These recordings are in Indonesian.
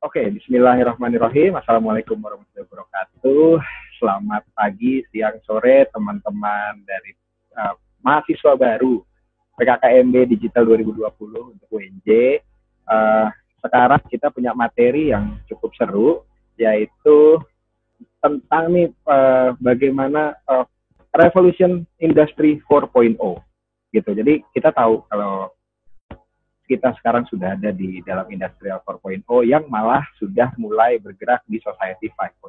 Oke, bismillahirrahmanirrahim. Assalamualaikum warahmatullahi wabarakatuh. Selamat pagi, siang, sore, teman-teman dari mahasiswa baru PKKMB Digital 2020 untuk UNJ. Sekarang kita punya materi yang cukup seru, yaitu tentang bagaimana Revolution Industry 4.0 gitu. Jadi kita tahu kalau kita sekarang sudah ada di dalam Industrial 4.0 yang malah sudah mulai bergerak di Society 5.0.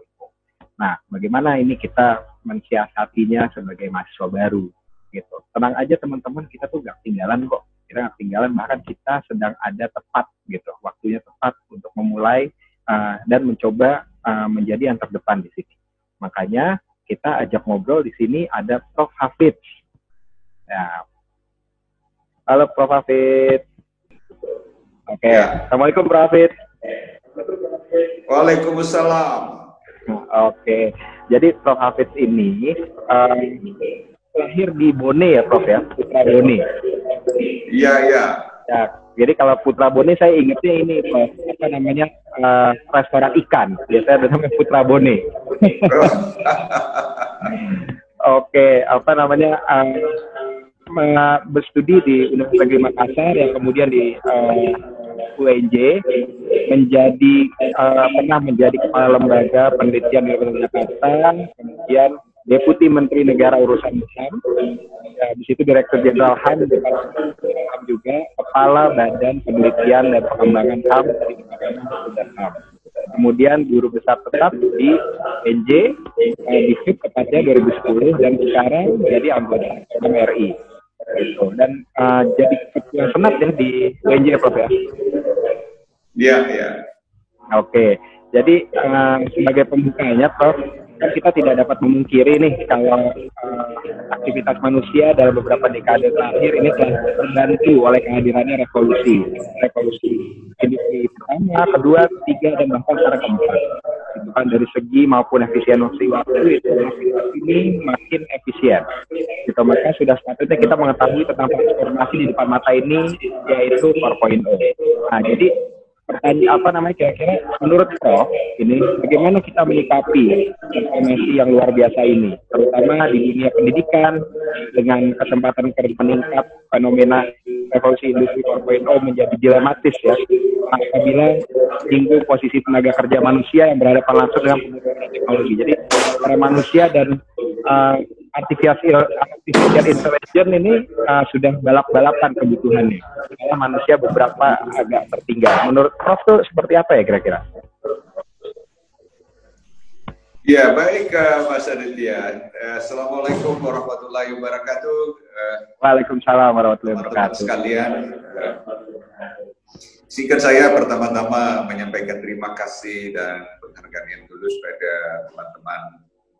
Nah, bagaimana ini kita mensiasatinya sebagai mahasiswa baru gitu. Tenang aja teman-teman, kita tuh nggak ketinggalan kok. Kita nggak ketinggalan, bahkan kita sedang ada tepat gitu, waktunya tepat untuk memulai dan mencoba menjadi yang terdepan di sini. Makanya kita ajak ngobrol di sini ada Prof. Hafidz. Ya. Halo Prof. Hafidz. Oke, ya. Assalamualaikum Prof. Hafidz. Waalaikumsalam. Oke, jadi Prof. Hafidz ini lahir di Bone ya Prof ya, Putra Bone. Iya, iya. Ya, jadi kalau Putra Bone saya ingatnya ini Prof, apa namanya, restoran ikan, biasanya namanya Putra Bone. Oke, apa namanya, berstudi di Universitas Negeri Makassar yang kemudian di UNJ pernah menjadi kepala lembaga penelitian di Universitas Jakarta, kemudian Deputi Menteri Negara Urusan HAM, di situ Direktur Jenderal HAM, juga Kepala Badan Penelitian dan Pengembangan HAM di Departemen Hukum dan HAM. Kemudian guru besar tetap di UNJ di FIP tepatnya 2010 dan sekarang jadi anggota MRI. Gitu. Dan jadi ketua senat ya di UNJ Prof ya. Iya, iya. Oke, jadi sebagai pembukanya Prof, kan kita tidak dapat memungkiri nih kalau aktivitas manusia dalam beberapa dekade terakhir ini telah terbantu oleh kehadirannya revolusi industri pertama, kedua, ketiga, dan bahkan sekarang keempat. Itu kan dari segi maupun efisiensi waktu itu ini makin efisien. Gitu, maka sudah sepatutnya kita mengetahui tentang transformasi di depan mata ini, yaitu 4.0. Nah, jadi pertanyaan kira-kira menurut Prof ini bagaimana kita menyikapi transformasi yang luar biasa ini, terutama di dunia pendidikan dengan kesempatan meningkat fenomena revolusi industri 4.0 menjadi dilematis ya apabila singgung posisi tenaga kerja manusia yang berhadapan langsung dengan penurunan teknologi. Jadi para manusia dan artificial intelligence ini sudah balap-balapan kebutuhannya. Karena manusia beberapa agak tertinggal. Menurut Prof itu seperti apa ya kira-kira? Ya, baik Mas Aditya. Assalamualaikum warahmatullahi wabarakatuh. Waalaikumsalam warahmatullahi wabarakatuh. Teman-teman sekalian, singkat saya pertama-tama menyampaikan terima kasih dan penghargaan yang tulus pada teman-teman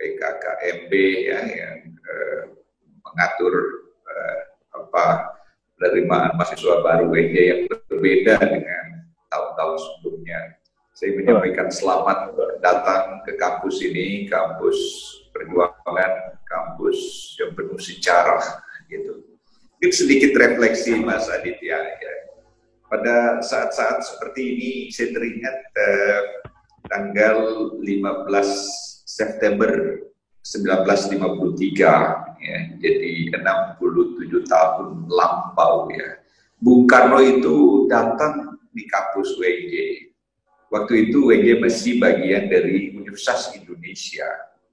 PKKMB ya, yang mengatur penerimaan mahasiswa baru UNJ yang berbeda dengan tahun-tahun sebelumnya. Saya menyampaikan selamat datang ke kampus ini, kampus perjuangan, kampus yang penuh sejarah gitu. Mungkin sedikit refleksi Mas Aditya ya. Pada saat-saat seperti ini saya teringat tanggal 15 September 1953 ya, jadi 67 tahun lampau ya. Bung Karno itu datang di kampus UNJ. Waktu itu UNJ masih bagian dari Universitas Indonesia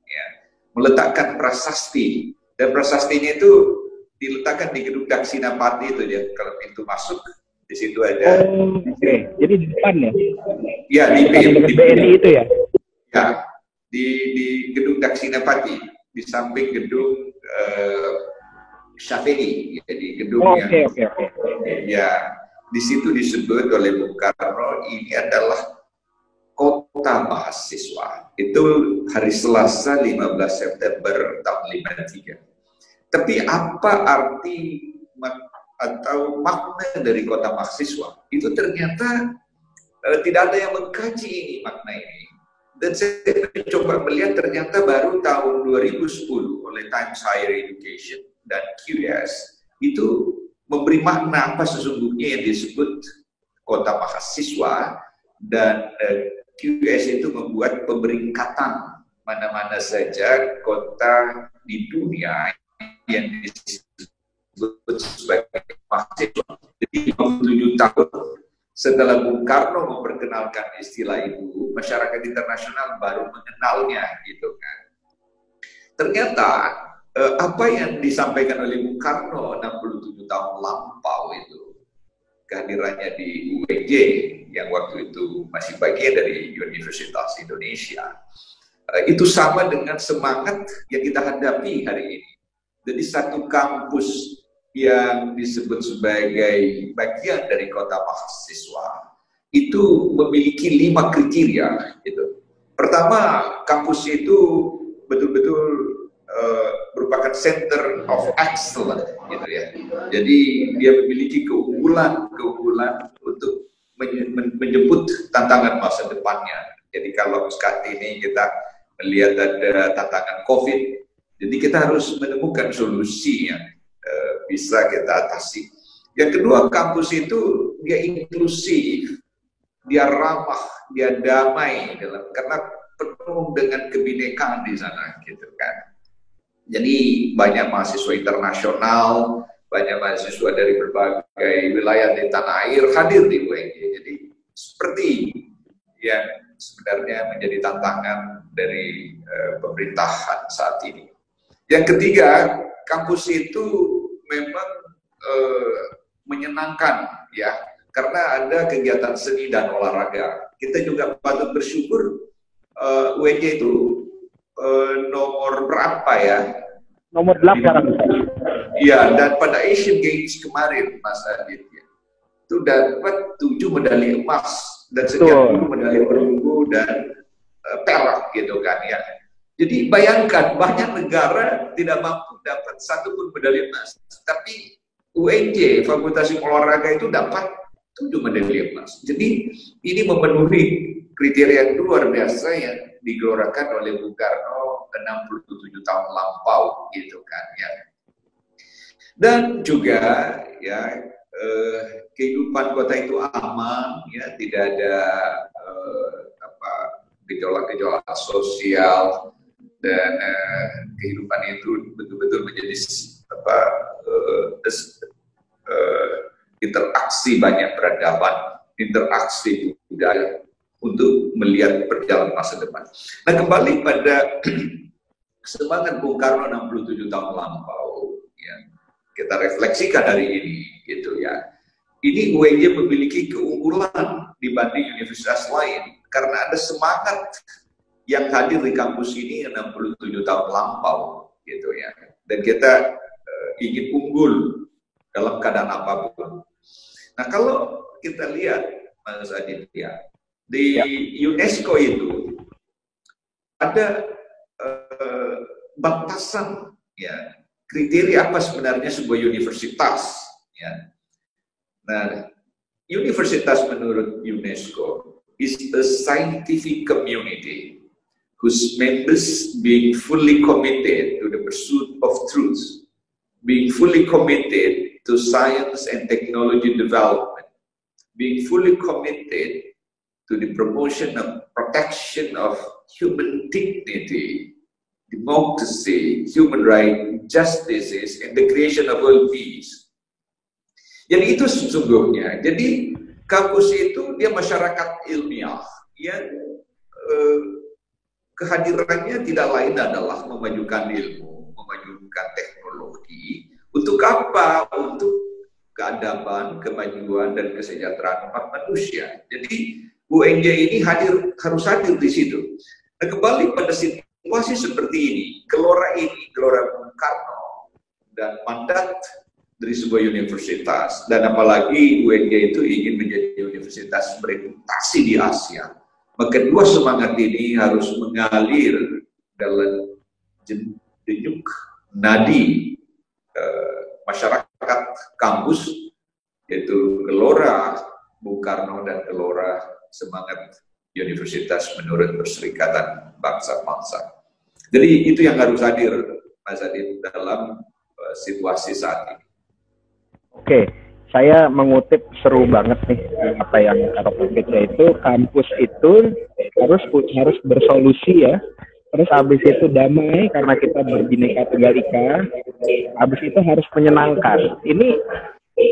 ya. Meletakkan prasasti, dan prasastinya itu diletakkan di gedung Daksinapati itu ya, kalau pintu masuk di situ ada. Oke. Jadi di depan ya? Ya, di BNI itu ya? Ya, di gedung Daksinapati, di samping gedung Syafei, jadi gedung Oke. Ya, di situ disebut oleh Bung Karno ini adalah kota mahasiswa. Itu hari Selasa 15 September tahun 53. Tapi apa arti atau makna dari kota mahasiswa? Itu ternyata tidak ada yang mengkaji ini makna ini. Dan saya mencoba melihat ternyata baru tahun 2010 oleh Times Higher Education dan QS itu memberi makna apa sesungguhnya yang disebut kota mahasiswa dan QS itu membuat pemeringkatan mana-mana saja kota di dunia yang disebut sebagai mahasiswa. Jadi 57 tahun setelah Bung Karno memperkenalkan istilah itu, masyarakat internasional baru mengenalnya gitu kan. Ternyata apa yang disampaikan oleh Bung Karno 67 tahun lampau itu, kehadirannya di UNJ yang waktu itu masih bagian dari Universitas Indonesia, itu sama dengan semangat yang kita hadapi hari ini. Jadi satu kampus yang disebut sebagai bagian dari kota mahasiswa itu memiliki 5 kriteria gitu. Pertama, kampus itu betul-betul merupakan center of excellence gitu ya. Jadi dia memiliki keunggulan untuk menjemput tantangan masa depannya. Jadi kalau saat ini kita melihat ada tantangan COVID, jadi kita harus menemukan solusi yang bisa kita atasi. Yang kedua, kampus itu dia inklusif, dia ramah, dia damai karena penuh dengan kebinekaan di sana gitu kan. Jadi banyak mahasiswa internasional, banyak mahasiswa dari berbagai wilayah di tanah air hadir di UNJ. Jadi seperti yang sebenarnya menjadi tantangan dari pemerintahan saat ini. Yang ketiga, kampus itu memang menyenangkan ya, karena ada kegiatan seni dan olahraga. Kita juga patut bersyukur UNJ itu nomor berapa ya? Nomor 8 sekarang. Iya, dan pada Asian Games kemarin, Mas Adit, ya, itu dapat 7 medali emas dan sekian medali perunggu dan perak gitu kan ya. Jadi bayangkan banyak negara tidak mampu dapat 1 pun medali emas, tapi UNJ Fakultas Olahraga itu dapat 7 medali emas. Jadi ini memenuhi kriteria yang luar biasa yang digelorakan oleh Bung Karno 67 tahun lampau gitu kan ya. Dan juga ya kehidupan kota itu aman ya, tidak ada gejolak-gejolak sosial, dan kehidupan itu betul-betul menjadi interaksi banyak peradaban, interaksi budaya untuk melihat perjalanan masa depan. Nah, kembali pada semangat Bung Karno 67 tahun lampau, ya, kita refleksikan hari ini, gitu ya. Ini UNJ memiliki keunggulan dibanding universitas lain, karena ada semangat yang hadir di kampus ini 67 tahun lampau, gitu ya. Dan kita ingin unggul dalam keadaan apapun. Nah, kalau kita lihat, Mas Aditya, di UNESCO itu ada batasan ya, kriteria apa sebenarnya sebuah universitas ya. Nah, universitas menurut UNESCO is a scientific community whose members being fully committed to the pursuit of truth, being fully committed to science and technology development, being fully committed to the promotion of protection of human dignity, democracy, human rights, justice, and the creation of world peace. Jadi itu sesungguhnya. Jadi kampus itu dia masyarakat ilmiah yang kehadirannya tidak lain adalah memajukan ilmu, memajukan teknologi. Untuk apa? Untuk keadaban, kemajuan, dan kesejahteraan umat manusia. Jadi UNJ ini harus hadir di situ. Nah, kembali pada situasi seperti ini, gelora Bung Karno, dan mandat dari sebuah universitas, dan apalagi UNJ itu ingin menjadi universitas bereputasi di Asia, maka dua semangat ini harus mengalir dalam denyut nadi masyarakat kampus, yaitu gelora Bung Karno dan gelora semangat universitas menurut Perserikatan Bangsa-Bangsa. Jadi itu yang harus hadir, Mas Adit, dalam situasi saat ini. Oke, saya mengutip seru banget nih apa yang kata Pak itu kampus itu harus bersolusi ya. Terus habis itu damai karena kita berbineka tunggal ika. Habis itu harus menyenangkan. Ini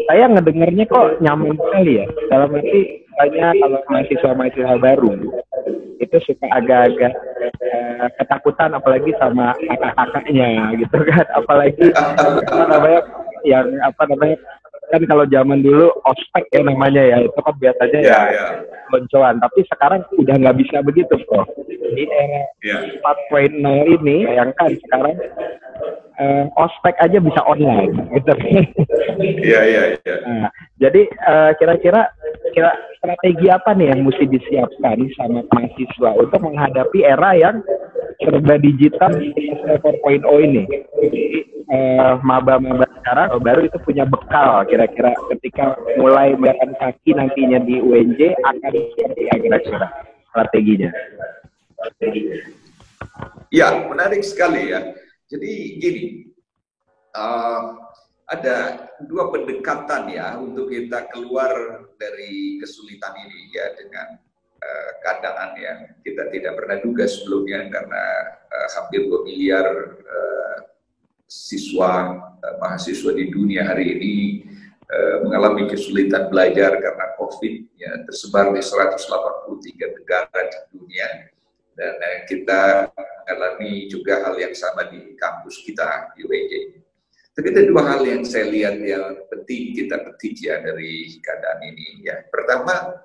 saya ngedengarnya kok nyaman sekali ya. Dalam arti banyak kalau mahasiswa-mahasiswa baru itu suka agak-agak ketakutan apalagi sama kakak-kakaknya gitu kan. Apalagi kan kalau zaman dulu ospek ya namanya ya, itu kan biasanya ya loncoan, tapi sekarang udah nggak bisa begitu kok. Di era 4.0 ini, bayangkan sekarang ospek aja bisa online gitu. Nah, jadi kira-kira strategi apa nih yang mesti disiapkan sama mahasiswa untuk menghadapi era yang serba digital 4.0 ini? Jadi maba-maba sekarang baru itu punya bekal kira-kira ketika mulai melakukan kaki nantinya di UNJ akan seperti apa kira-kira strateginya? Ya, menarik sekali ya. Jadi gini, ada dua pendekatan ya untuk kita keluar dari kesulitan ini ya dengan keadaan yang kita tidak pernah duga sebelumnya karena hampir 2 miliar mahasiswa di dunia hari ini mengalami kesulitan belajar karena COVID ya, tersebar di 183 negara di dunia dan kita mengalami juga hal yang sama di kampus kita di UNJ. Tapi ada dua hal yang saya lihat yang penting kita petik ya dari keadaan ini ya. Pertama,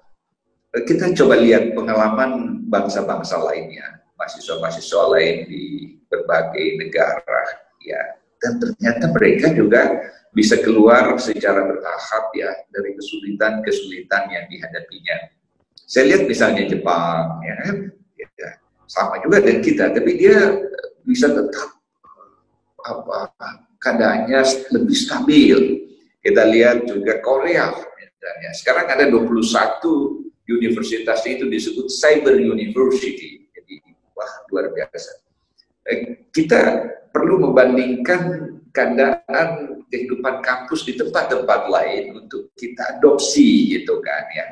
kita coba lihat pengalaman bangsa-bangsa lainnya, mahasiswa-mahasiswa lain di berbagai negara ya, dan ternyata mereka juga bisa keluar secara bertahap ya dari kesulitan-kesulitan yang dihadapinya. Saya lihat misalnya Jepang ya, sama juga dengan kita, tapi dia bisa tetap keadaannya lebih stabil. Kita lihat juga Korea misalnya. Sekarang ada 21 universitas itu disebut Cyber University. Jadi wah luar biasa. Kita perlu membandingkan keadaan kehidupan kampus di tempat-tempat lain untuk kita adopsi gitu kan ya.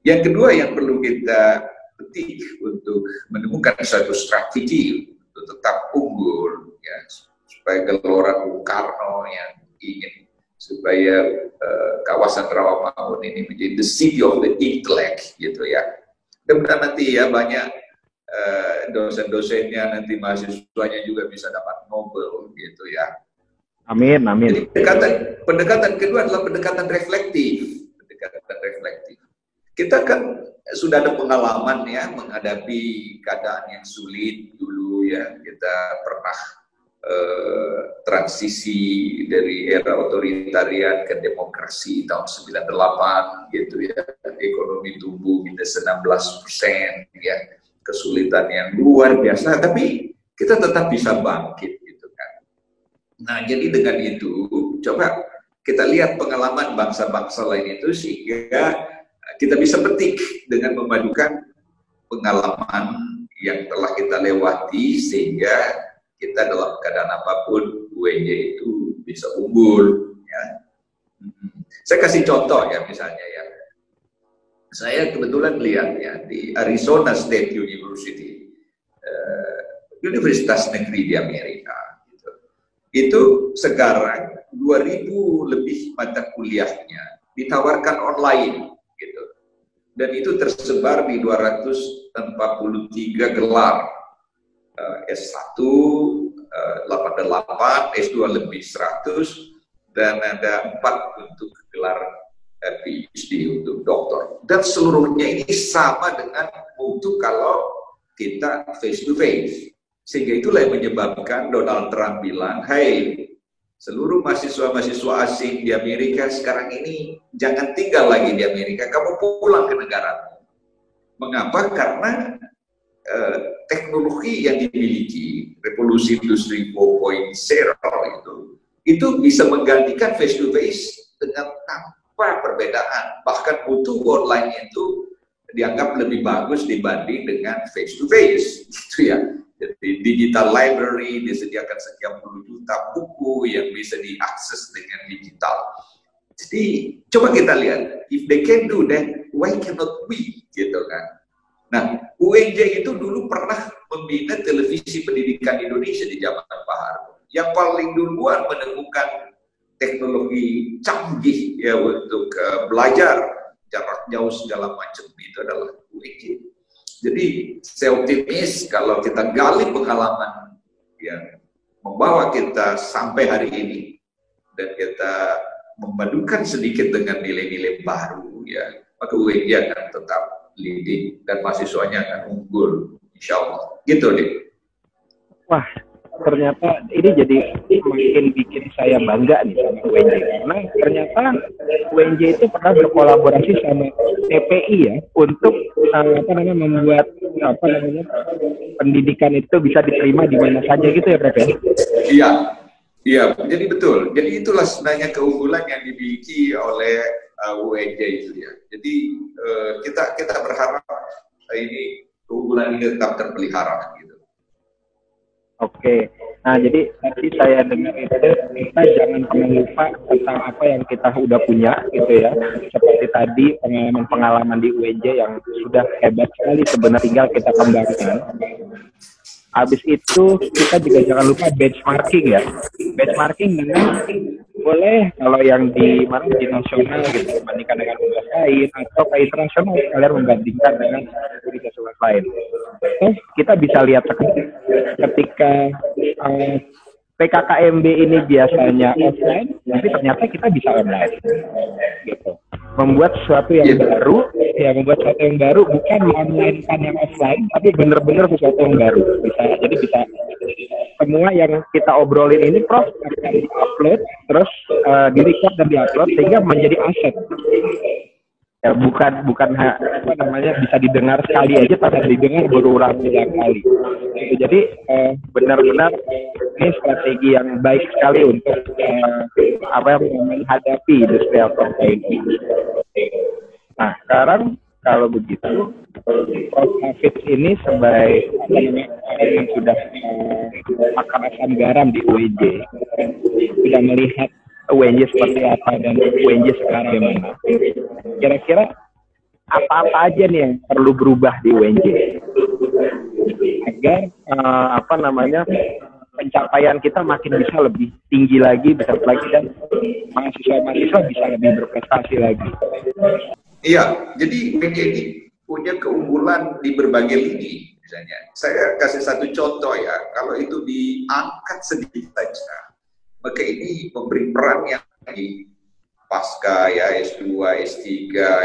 Yang kedua yang perlu kita petik untuk menemukan satu strategi untuk tetap unggul ya, supaya gelora Bung Karno yang ingin supaya kawasan Rawamangun ini menjadi the city of the intellect gitu ya. Mudah-mudahan nanti ya banyak dosen-dosennya nanti mahasiswanya juga bisa dapat Nobel gitu ya. Amin, amin. Jadi pendekatan kedua adalah pendekatan reflektif. Kita kan sudah ada pengalaman ya menghadapi keadaan yang sulit dulu ya. Kita pernah transisi dari era otoritarian ke demokrasi tahun 98 gitu ya. Ekonomi tumbuh minus 16% ya. Kesulitan yang luar biasa, tapi kita tetap bisa bangkit gitu kan. Nah, jadi dengan itu coba kita lihat pengalaman bangsa-bangsa lain itu sehingga kita bisa petik dengan memadukan pengalaman yang telah kita lewati sehingga kita dalam keadaan apapun UNJ itu bisa unggul ya. Saya kasih contoh ya, misalnya ya. Saya kebetulan lihat ya di Arizona State University, universitas negeri di Amerika, gitu. Itu sekarang 2.000 lebih mata kuliahnya ditawarkan online, gitu. Dan itu tersebar di 243 gelar, S1 88, S2 lebih 100, dan ada 4 untuk gelar PhD untuk doktor, dan seluruhnya ini sama dengan mutu kalau kita face to face, sehingga itulah yang menyebabkan Donald Trump bilang, hey, seluruh mahasiswa-mahasiswa asing di Amerika sekarang ini jangan tinggal lagi di Amerika, kamu pulang ke negaramu. Mengapa? Karena teknologi yang dimiliki, revolusi industri 4.0 itu bisa menggantikan face to face dengan perbedaan, bahkan mutu online itu dianggap lebih bagus dibanding dengan face to face, gitu ya. Jadi digital library disediakan sekian puluh juta buku yang bisa diakses dengan digital. Jadi coba kita lihat, if they can do that, why cannot we, gitu kan? Nah, UNJ itu dulu pernah membina televisi pendidikan Indonesia di zaman Pak Harto. Yang paling duluan menemukan teknologi canggih ya untuk belajar jarak jauh segala macam itu adalah UNJ. Jadi saya optimis kalau kita gali pengalaman yang membawa kita sampai hari ini dan kita memadukan sedikit dengan nilai-nilai baru ya, maka UNJ akan tetap leading dan mahasiswanya akan unggul, insya Allah. Gitu deh. Wah, ternyata ini jadi makin bikin saya bangga nih sama UNJ, karena ternyata UNJ itu pernah berkolaborasi sama TPI ya untuk membuat pendidikan itu bisa diterima di mana saja gitu ya, Prof. Iya, iya, jadi betul. Jadi itulah sebenarnya keunggulan yang dimiliki oleh UNJ itu ya. Jadi kita berharap ini keunggulan ini tetap terpelihara gitu. Oke, nah jadi tadi saya dengar itu kita jangan pernah lupa tentang apa yang kita udah punya gitu ya. Seperti tadi pengalaman-pengalaman di UNJ yang sudah hebat sekali sebenarnya, tinggal kita kembangkan. Habis itu kita juga jangan lupa benchmarking ya. Benchmarking dengan boleh kalau yang di nasional gitu dibandingkan dengan universitas lain, atau ke internasional kalian membandingkan dengan universitas lain. Terus kita bisa lihat ketika PKKMB ini biasanya offline, tapi ternyata kita bisa online gitu. Membuat sesuatu yang baru, membuat sesuatu yang baru, bukan online kan yang offline, tapi benar-benar sesuatu yang baru. Jadi bisa semua yang kita obrolin ini, Prof, akan di-upload, terus di-record dan di-upload sehingga menjadi aset. Ya, bukan bisa didengar sekali aja, tapi didengar berulang-ulang kali. Jadi benar-benar ini strategi yang baik sekali untuk menghadapi industri 4.0. Nah, sekarang kalau begitu, Prof. Hafiz ini sebagai yang sudah makan asam garam di UNJ, sudah melihat UNJ seperti apa dan UNJ sekarang gimana. Kira-kira apa aja nih yang perlu berubah di UNJ agar pencapaian kita makin bisa lebih tinggi lagi, besar lagi, dan mahasiswa-mahasiswa bisa lebih berprestasi lagi. Iya, jadi UNJ ini punya keunggulan di berbagai lini. Misalnya, saya kasih satu contoh ya, kalau itu diangkat sedikit saja, maka ini memberi peran yang di pasca ya S2, S3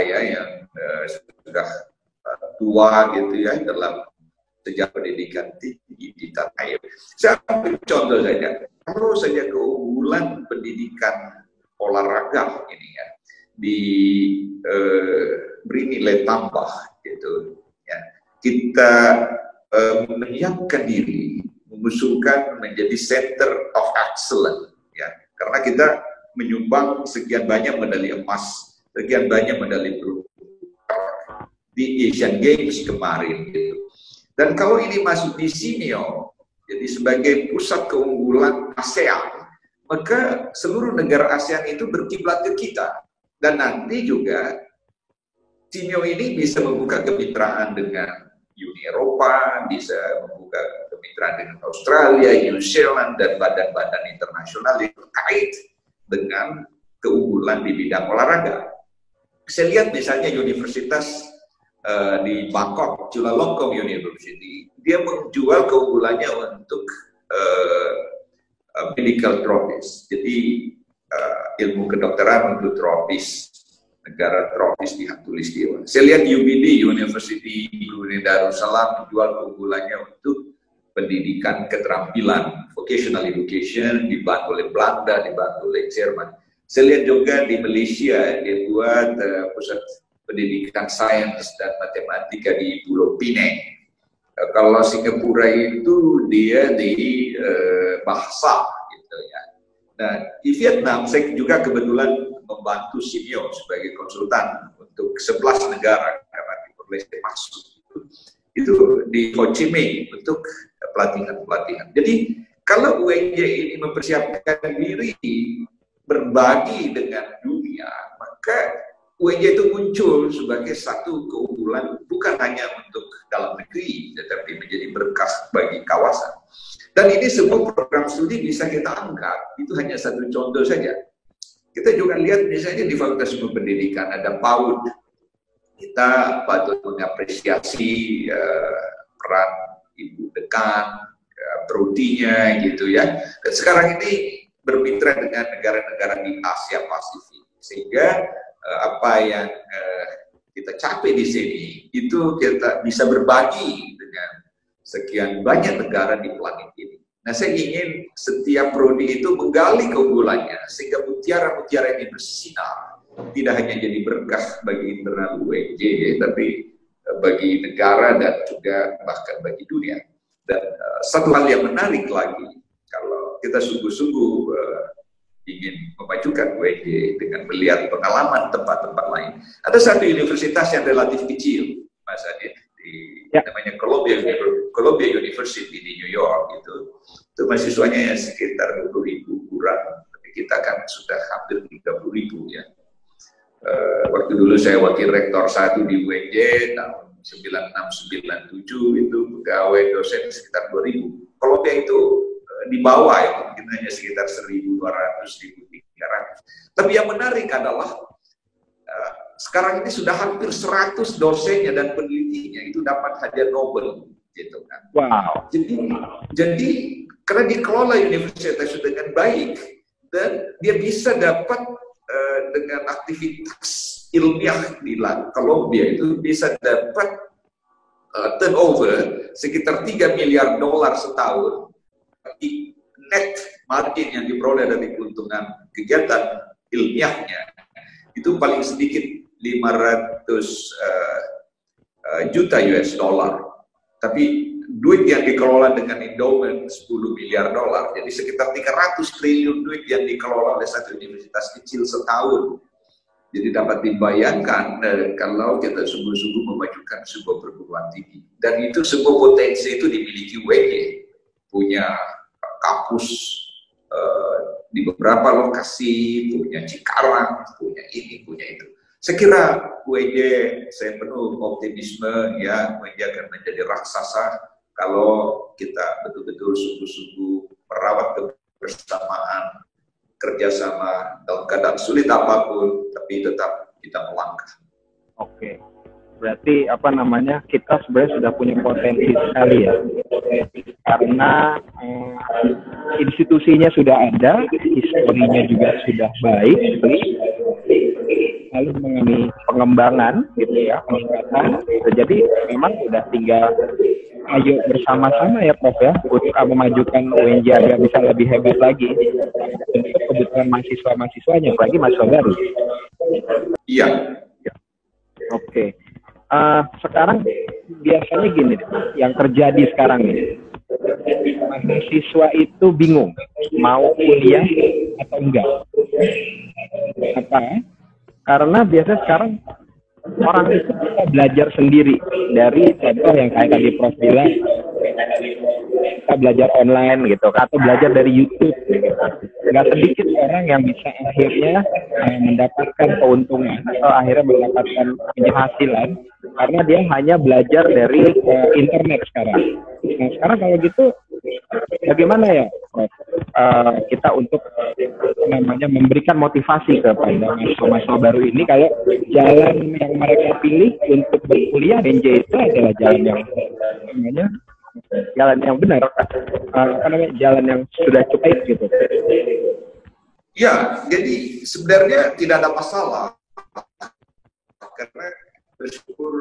ya yang sudah tua gitu ya dalam sejarah pendidikan tinggi di tanah air. Saya ambil contoh saja, kalau saja keunggulan pendidikan olahraga ini ya beri nilai tambah gitu ya, kita menyiapkan diri mengusulkan menjadi center of excellence ya, karena kita menyumbang sekian banyak medali emas, sekian banyak medali perunggu di Asian Games kemarin gitu. Dan kalau ini masuk di Simeo, jadi sebagai pusat keunggulan ASEAN, maka seluruh negara ASEAN itu berkiblat ke kita. Dan nanti juga Simeo ini bisa membuka kemitraan dengan Uni Eropa, bisa membuka kemitraan dengan Australia, New Zealand, dan badan-badan internasional yang terkait dengan keunggulan di bidang olahraga. Saya lihat misalnya universitas di Bangkok, Chulalongkorn University, dia menjual keunggulannya untuk medical trophies. Jadi ilmu kedokteran untuk tropis, negara tropis di Khatulistiwa. Saya lihat UBD, University Brunei Darussalam, menjual keunggulannya untuk pendidikan keterampilan, vocational education, dibantu oleh Belanda, dibantu oleh Jerman. Saya lihat juga di Malaysia, dia buat pusat pendidikan sains dan matematika di Pulau Pinang. Kalau Singapura itu dia di bahasa gitu ya. Nah, di Vietnam saya juga kebetulan membantu Simeo sebagai konsultan untuk 11 negara karena diperbolehkan masuk. Itu di Ho Chi Minh untuk pelatihan-pelatihan. Jadi kalau UNJ ini mempersiapkan diri berbagi dengan dunia dunia, maka UNJ itu muncul sebagai satu keunggulan bukan hanya untuk dalam negeri, tetapi menjadi berkah bagi kawasan. Dan ini sebuah program studi bisa kita angkat, itu hanya satu contoh saja. Kita juga lihat misalnya di Fakultas Ilmu Pendidikan ada PAUD. Kita patut mengapresiasi peran Ibu Dekan, prodinya gitu ya. Dan sekarang ini bermitra dengan negara-negara di Asia Pasifik, sehingga apa yang kita capai di sini itu kita bisa berbagi dengan sekian banyak negara di planet ini. Nah, saya ingin setiap prodi itu menggali keunggulannya sehingga mutiara-mutiara ini bersinar, tidak hanya jadi berkah bagi internal UNJ, tapi bagi negara dan juga bahkan bagi dunia. Dan satu hal yang menarik lagi, kalau kita sungguh-sungguh ingin memajukan UNJ dengan melihat pengalaman tempat-tempat lain. Ada satu universitas yang relatif kecil, Mas Adit, namanya Columbia University di New York, itu mahasiswanya yang sekitar 20.000 kurang, tapi kita kan sudah hampir 30.000 ya. Waktu dulu saya wakil rektor 1 di UNJ tahun 96-97 itu pegawai dosen sekitar 2.000. Columbia itu di bawah ya, mungkin hanya sekitar 1.200-1.300. Tapi yang menarik adalah sekarang ini sudah hampir 100 dosennya dan penelitinya itu dapat hadiah Nobel, gitu kan. Wow. Jadi karena dikelola universitas itu dengan baik dan dia bisa dapat dengan aktivitas ilmiah di Columbia itu bisa dapat turnover sekitar $3 miliar setahun. Net margin yang diperoleh dari keuntungan kegiatan ilmiahnya itu paling sedikit 500 juta US dollar, tapi duit yang dikelola dengan endowment 10 miliar dolar, jadi sekitar 300 triliun duit yang dikelola oleh satu universitas kecil setahun. Jadi dapat dibayangkan kalau kita sungguh-sungguh memajukan sebuah perguruan tinggi, dan itu sebuah potensi itu dimiliki UNJ, punya kampus di beberapa lokasi, punya Cikarang, punya ini, punya itu. Saya kira UNJ, saya penuh optimisme ya, UNJ akan menjadi raksasa kalau kita betul-betul sungguh-sungguh merawat kebersamaan, kerjasama dalam keadaan sulit apapun, tapi tetap kita melangkah. Oke. Berarti apa namanya, kita sebenarnya sudah punya potensi sekali ya, karena institusinya sudah ada, historinya juga sudah baik, lalu mengenai pengembangan gitu ya, peningkatan. Jadi memang sudah tinggal ayo bersama-sama ya Prof ya, untuk memajukan UNJ agar bisa lebih hebat lagi untuk kebutuhan mahasiswa-mahasiswanya, apalagi mahasiswa baru. Iya. Oke. Sekarang biasanya gini, yang terjadi sekarang nih, mahasiswa itu bingung mau kuliah atau enggak. Apa? Karena biasanya sekarang orang itu bisa belajar sendiri dari contoh yang kayak tadi Prof bilang, kita belajar online gitu, atau belajar dari YouTube gitu. Nggak sedikit orang yang bisa akhirnya mendapatkan keuntungan atau akhirnya mendapatkan penghasilan karena dia hanya belajar dari internet sekarang. Nah sekarang kalau gitu bagaimana ya Prof, kita untuk namanya memberikan motivasi kepada mahasiswa-mahasiswa baru ini kalau jalan yang mereka pilih untuk berkuliah UNJ itu adalah jalan yang namanya jalan yang benar, jalan yang sudah cukup gitu. Ya, jadi sebenarnya tidak ada masalah karena bersyukur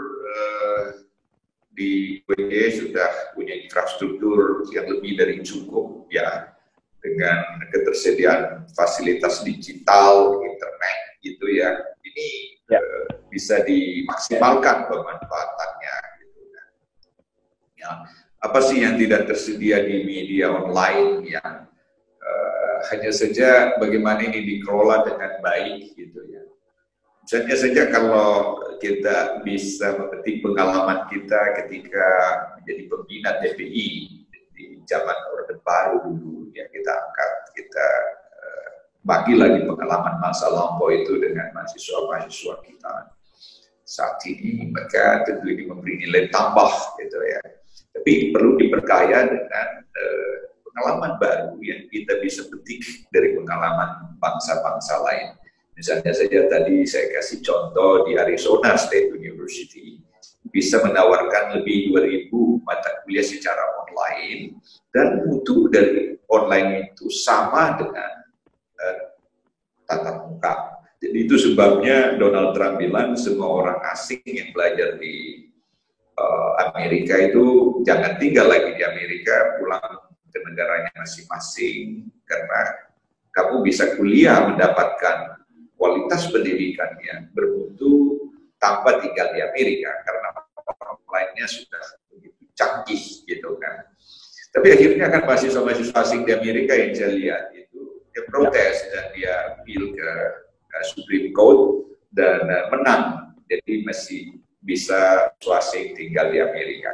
di UNJ sudah punya infrastruktur yang lebih dari cukup ya, dengan ketersediaan fasilitas digital, internet gitu ya. Ini ya, bisa dimaksimalkan pemanfaatannya gitu kan. Ya, apa sih yang tidak tersedia di media online yang hanya saja bagaimana ini dikelola dengan baik gitu ya. Misalnya saja kalau kita bisa memetik pengalaman kita ketika menjadi pembina TPI di zaman Orde Baru dulu, ya kita angkat, kita bagi lagi pengalaman masa lampau itu dengan mahasiswa-mahasiswa kita saat ini. Mereka tentu ini memberi nilai tambah gitu ya. Tapi perlu diperkaya dengan pengalaman baru yang kita bisa petik dari pengalaman bangsa-bangsa lain. Misalnya saja tadi saya kasih contoh di Arizona State University bisa menawarkan lebih 2.000 mata kuliah secara online, dan mutu dari online itu sama dengan tatap muka. Jadi itu sebabnya Donald Trump bilang semua orang asing yang belajar di Amerika itu jangan tinggal lagi di Amerika, pulang ke negaranya masing-masing, karena kamu bisa kuliah mendapatkan kualitas pendidikan yang bermutu tanpa tinggal di Amerika, karena online-nya sudah begitu canggih gitu kan. Tapi akhirnya kan mahasiswa-mahasiswa asing di Amerika yang saya lihat itu dia protes dan dia appeal ke Supreme Court dan menang. Jadi masih bisa asing tinggal di Amerika.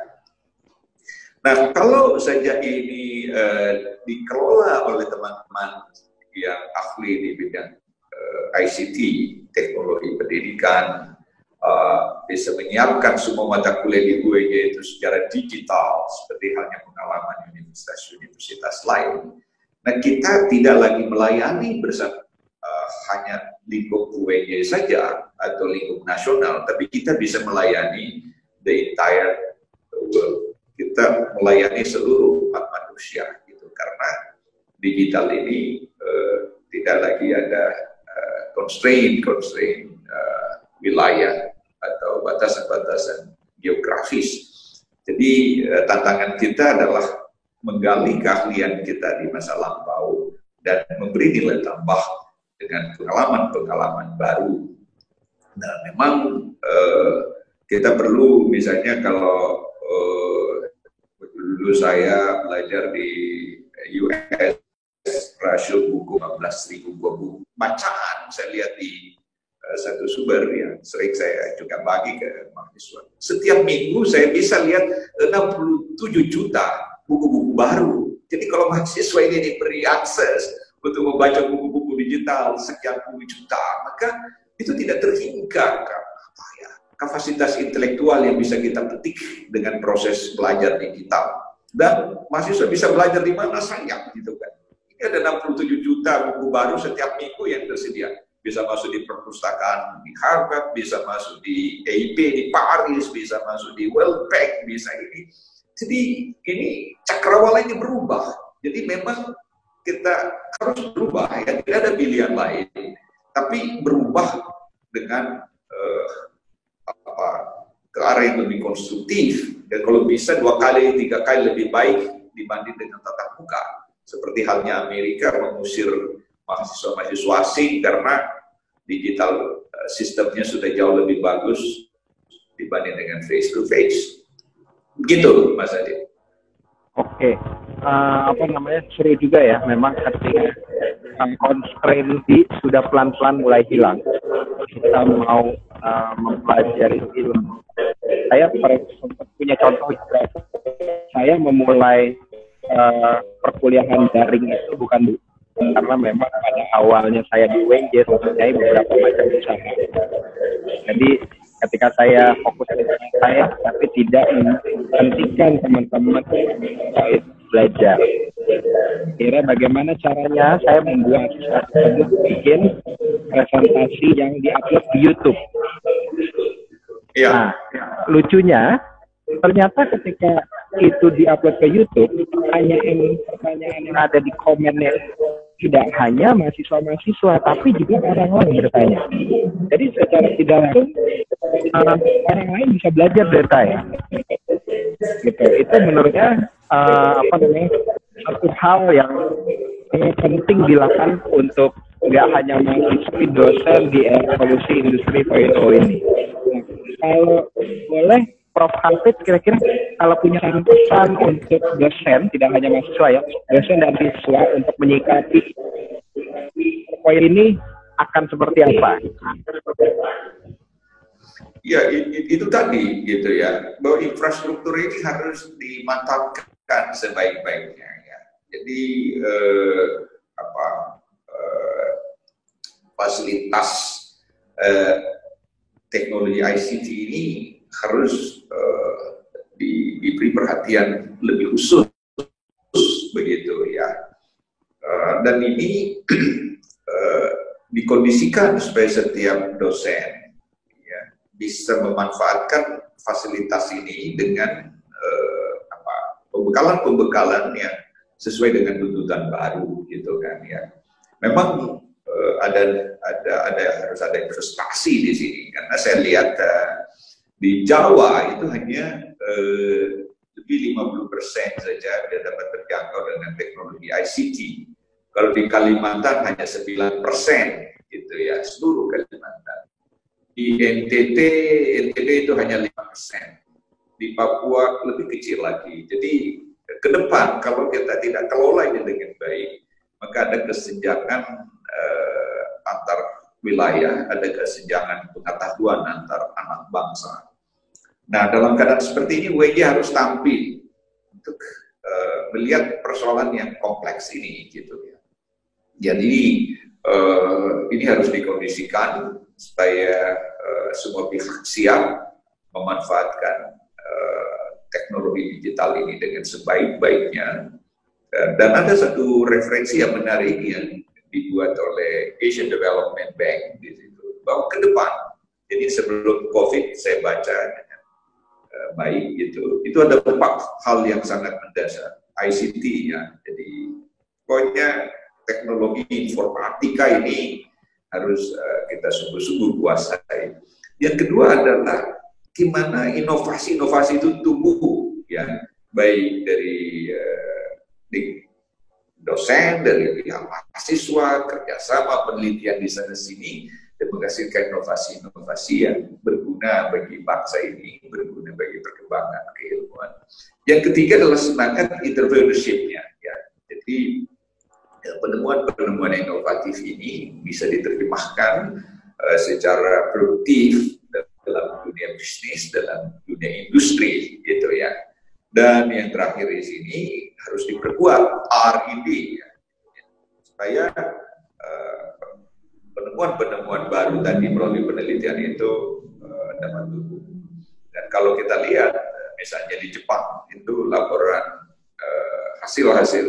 Nah, kalau saja ini dikelola oleh teman-teman yang ahli di bidang ICT, teknologi pendidikan, bisa menyiapkan semua mata kuliah di UIG itu secara digital, seperti halnya pengalaman universitas-universitas lain. Nah, kita tidak lagi melayani bersama hanya lingkup UIG saja atau lingkup nasional, tapi kita bisa melayani the entire world. Kita melayani seluruh umat manusia, gitu. Karena digital ini tidak lagi ada constraint wilayah atau batasan-batasan geografis. Jadi tantangan kita adalah menggali keahlian kita di masa lampau dan memberi nilai tambah dengan pengalaman-pengalaman baru. Nah, memang kita perlu, misalnya kalau dulu saya belajar di US, rasio buku 14.000 buku bacaan saya lihat di satu sumber yang sering saya juga bagi ke mahasiswa. Setiap minggu saya bisa lihat 67 juta buku-buku baru. Jadi kalau mahasiswa ini diberi akses untuk membaca buku-buku digital sekian puluh juta, maka itu tidak terhingga kapasitas intelektual yang bisa kita petik dengan proses belajar digital. Dan mahasiswa bisa belajar di mana saja, gitu kan. Ini ada 67 juta buku baru setiap minggu yang tersedia. Bisa masuk di perpustakaan di Harvard, bisa masuk di EIP di Paris, bisa masuk di World Bank, bisa ini. Jadi ini cakrawalanya berubah. Jadi memang kita harus berubah, ya, tidak ada pilihan lain. Tapi berubah dengan ke arah yang lebih konstruktif, dan kalau bisa 2 kali, 3 kali lebih baik dibanding dengan tatap muka. Seperti halnya Amerika mengusir mahasiswa-mahasiswa asing karena digital sistemnya sudah jauh lebih bagus dibanding dengan face to face. Begitu, Mas Adi. Oke, seru juga ya. Memang ketika constraint sudah pelan-pelan mulai hilang, kita mau mempelajari ilmu. Saya sempat punya contoh juga. Saya memulai perkuliahan daring itu bukan karena memang pada awalnya saya di UNJ mempunyai beberapa macam usaha. Jadi ketika saya fokus dengan saya, tapi tidak menghentikan teman-teman saya belajar. Kira bagaimana caranya saya membuat bikin presentasi yang diupload di YouTube. Ya. Nah, lucunya ternyata ketika itu diupload ke YouTube, pertanyaan yang ada di komennya tidak hanya mahasiswa-mahasiswa, tapi juga orang lain bertanya. Jadi secara tidak langsung orang lain bisa belajar dari saya. Gitu. Itu menurutnya satu hal yang penting dilakukan untuk nggak hanya mahasiswa dosen di revolusi industri 4.0 ini. Kalau boleh, Prof. Hafid, kira-kira kalau punya pesan untuk dosen, tidak hanya mahasiswa ya, dosen dan siswa untuk menyikapi poin ini akan seperti apa? Ya, itu tadi gitu ya, bahwa infrastruktur ini harus dimantapkan sebaik-baiknya ya. Jadi fasilitas teknologi ICT ini harus diberi perhatian lebih khusus begitu ya. Dan ini dikondisikan supaya setiap dosen ya, bisa memanfaatkan fasilitas ini dengan pembekalan yang sesuai dengan tuntutan baru gitu kan ya. Memang harus ada investasi di sini karena saya lihat di Jawa itu hanya lebih 50% saja dia dapat terjangkau dengan teknologi ICT. Kalau di Kalimantan hanya 9% gitu ya, seluruh Kalimantan. Di NTT itu hanya 5%. Di Papua lebih kecil lagi. Jadi ke depan kalau kita tidak kelola ini dengan baik, maka ada kesenjangan antar wilayah, ada kesenjangan pengetahuan antar anak bangsa. Nah, dalam keadaan seperti ini, WJ harus tampil untuk melihat persoalan yang kompleks ini, gitu ya. Jadi ini harus dikondisikan supaya semua pihak siap memanfaatkan teknologi digital ini dengan sebaik-baiknya. Dan ada satu referensi yang menarik yang dibuat oleh Asian Development Bank di situ, bahwa ke depan, jadi sebelum COVID saya baca baik gitu, itu ada 4 hal yang sangat mendasar ICT ya. Jadi pokoknya teknologi informatika ini harus kita sungguh-sungguh kuasai. Yang kedua adalah gimana inovasi-inovasi itu tumbuh ya, baik dari dosen, dari pihak mahasiswa, kerjasama penelitian di sana sini, dan menghasilkan inovasi-inovasi yang berguna bagi bangsa ini, berguna bagi perkembangan keilmuan. Yang ketiga adalah semangat entrepreneurship-nya ya. Jadi penemuan-penemuan inovatif ini bisa diterjemahkan secara produktif dalam dunia bisnis, dalam dunia industri, gitu ya. Dan yang terakhir di sini harus diperkuat R&D, ya, supaya penemuan-penemuan baru tadi melalui penelitian itu dapat tumbuh. Dan kalau kita lihat, misalnya di Jepang itu laporan hasil-hasil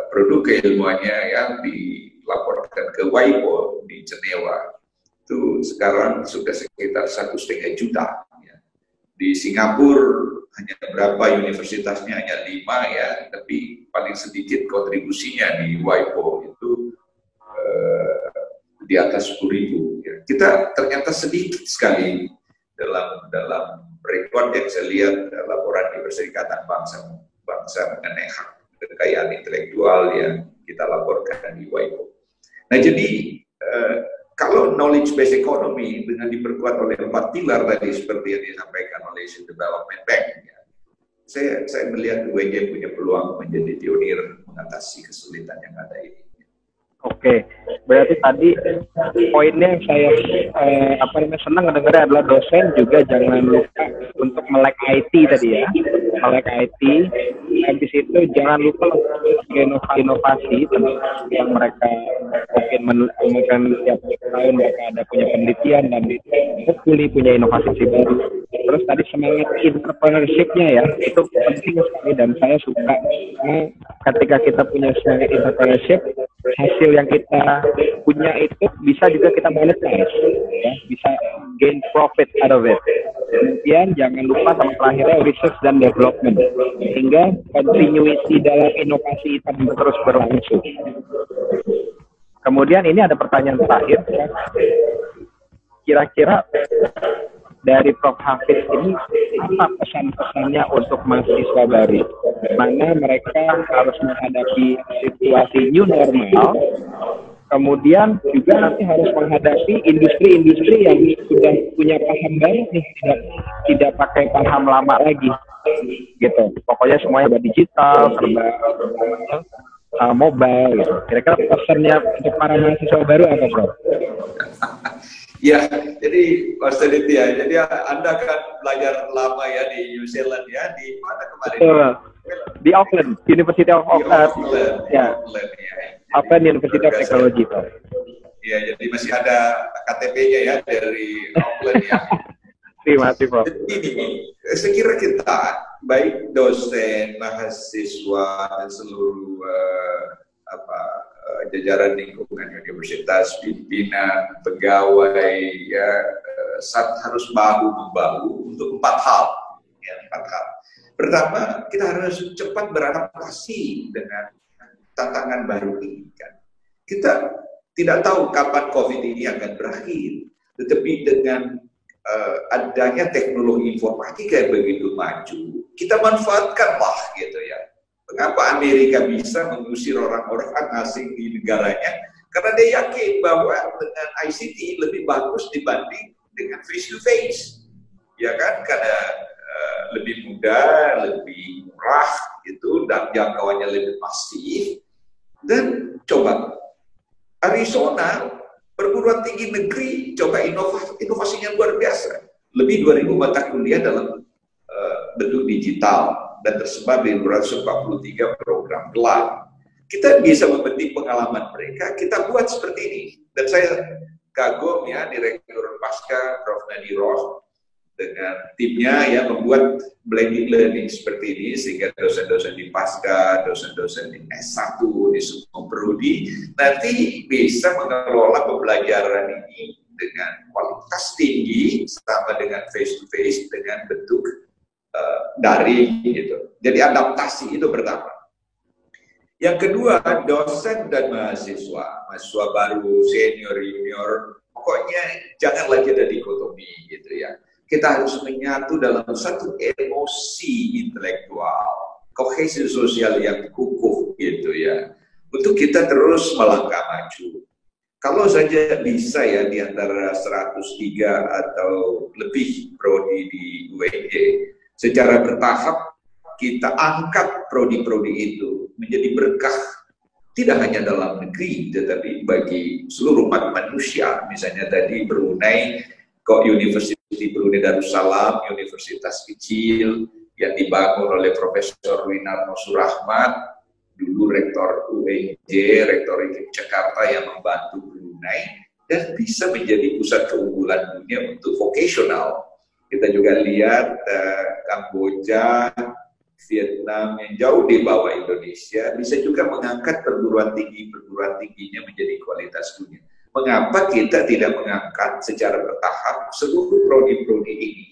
produk keilmuannya yang dilaporkan ke WIPO di Jenewa itu sekarang sudah sekitar 1,5 juta. Ya. Di Singapura hanya berapa universitasnya, hanya 5 ya, tapi paling sedikit kontribusinya di WIPO itu di atas 10.000. Ya. Kita ternyata sedikit sekali dalam rekod yang saya lihat laporan di Perserikatan Bangsa mengenai hak kekayaan intelektual yang kita laporkan di WIPO. Nah jadi kalau knowledge based economy dengan diperkuat oleh 4 pilar tadi seperti yang disampaikan oleh Asian Development Bank, ya, saya melihat UNJ punya peluang menjadi pionir mengatasi kesulitan yang ada ini. Oke, berarti tadi poinnya yang saya senang mendengarnya adalah dosen juga jangan lupa untuk melek IT tadi ya, melek IT. Habis itu jangan lupa inovasi yang mereka mungkin tiap tahun mereka ada punya penelitian dan hopefully punya inovasi baru. Terus tadi semangat entrepreneurship-nya ya, itu penting sekali dan saya suka ketika kita punya semangat entrepreneurship, hasil yang kita punya itu bisa juga kita monetize, ya, bisa gain profit out of it. Kemudian jangan lupa sama terakhirnya research dan development, sehingga continuity dalam inovasi itu terus berlangsung. Kemudian ini ada pertanyaan terakhir, kira-kira dari Prof. Hafiz ini apa pesan-pesannya untuk mahasiswa baru? Mana mereka harus menghadapi situasi new normal, kemudian juga nanti harus menghadapi industri-industri yang sudah punya paham baru nih, tidak pakai paham lama lagi, gitu. Pokoknya semuanya serba digital, serba mobile, gitu. Kira-kira pesannya untuk para mahasiswa baru apa, Prof? Ya, jadi Mas Teliti ya, jadi Anda kan belajar lama ya di New Zealand ya, di mana kemarin? Di Auckland, University of Auckland. Ya. Auckland University of Technology, Pak. Ya, jadi masih ada KTP-nya ya dari Auckland ya. Terima kasih, Prof. Jadi ini, saya kira kita, baik dosen, mahasiswa, dan seluruh jajaran lingkungan universitas, pimpinan, pegawai, ya, harus bahu-membahu untuk 4 hal. Ya, 4 hal. Pertama, kita harus cepat beradaptasi dengan tantangan baru ini. Kan. Kita tidak tahu kapan COVID ini akan berakhir, tetapi dengan adanya teknologi informatika yang begitu maju, kita manfaatkanlah gitu ya. Mengapa Amerika bisa mengusir orang-orang asing di negaranya? Karena dia yakin bahwa dengan ICT lebih bagus dibanding dengan face to face, ya kan? Karena lebih mudah, lebih murah gitu, dan jangkauannya lebih masif. Dan coba Arizona, perguruan tinggi negeri, coba inovasinya luar biasa. Lebih 2.000 mata kuliah dalam bentuk digital dan tersebar di 243 program gelar. Kita bisa memetik pengalaman mereka, kita buat seperti ini. Dan saya kagum ya, Direktur Pasca, Prof. Nadiroh, dengan timnya ya membuat blended learning seperti ini, sehingga dosen-dosen di Pasca, dosen-dosen di S1, di semua prodi, nanti bisa mengelola pembelajaran ini dengan kualitas tinggi, sama dengan face to face, dengan bentuk daring gitu. Jadi adaptasi itu pertama. Yang kedua, dosen dan mahasiswa baru, senior, junior, pokoknya jangan lagi ada dikotomi gitu ya. Kita harus menyatu dalam satu emosi intelektual, kohesi sosial yang kukuh gitu ya, untuk kita terus melangkah maju. Kalau saja bisa ya di antara 103 atau lebih prodi di UNJ, secara bertahap kita angkat prodi-prodi itu menjadi berkah, tidak hanya dalam negeri, tetapi bagi seluruh umat manusia. Misalnya tadi Brunei, kok University Brunei Darussalam, universitas kecil yang dibangun oleh Profesor Winarno Surahmat, dulu rektor UNJ, rektor IKIP Jakarta yang membantu Brunei, dan bisa menjadi pusat keunggulan dunia untuk vocational. Kita juga lihat Kamboja, Vietnam yang jauh di bawah Indonesia, bisa juga mengangkat perguruan tingginya menjadi kualitas dunia. Mengapa kita tidak mengangkat secara bertahap seluruh prodi-prodi ini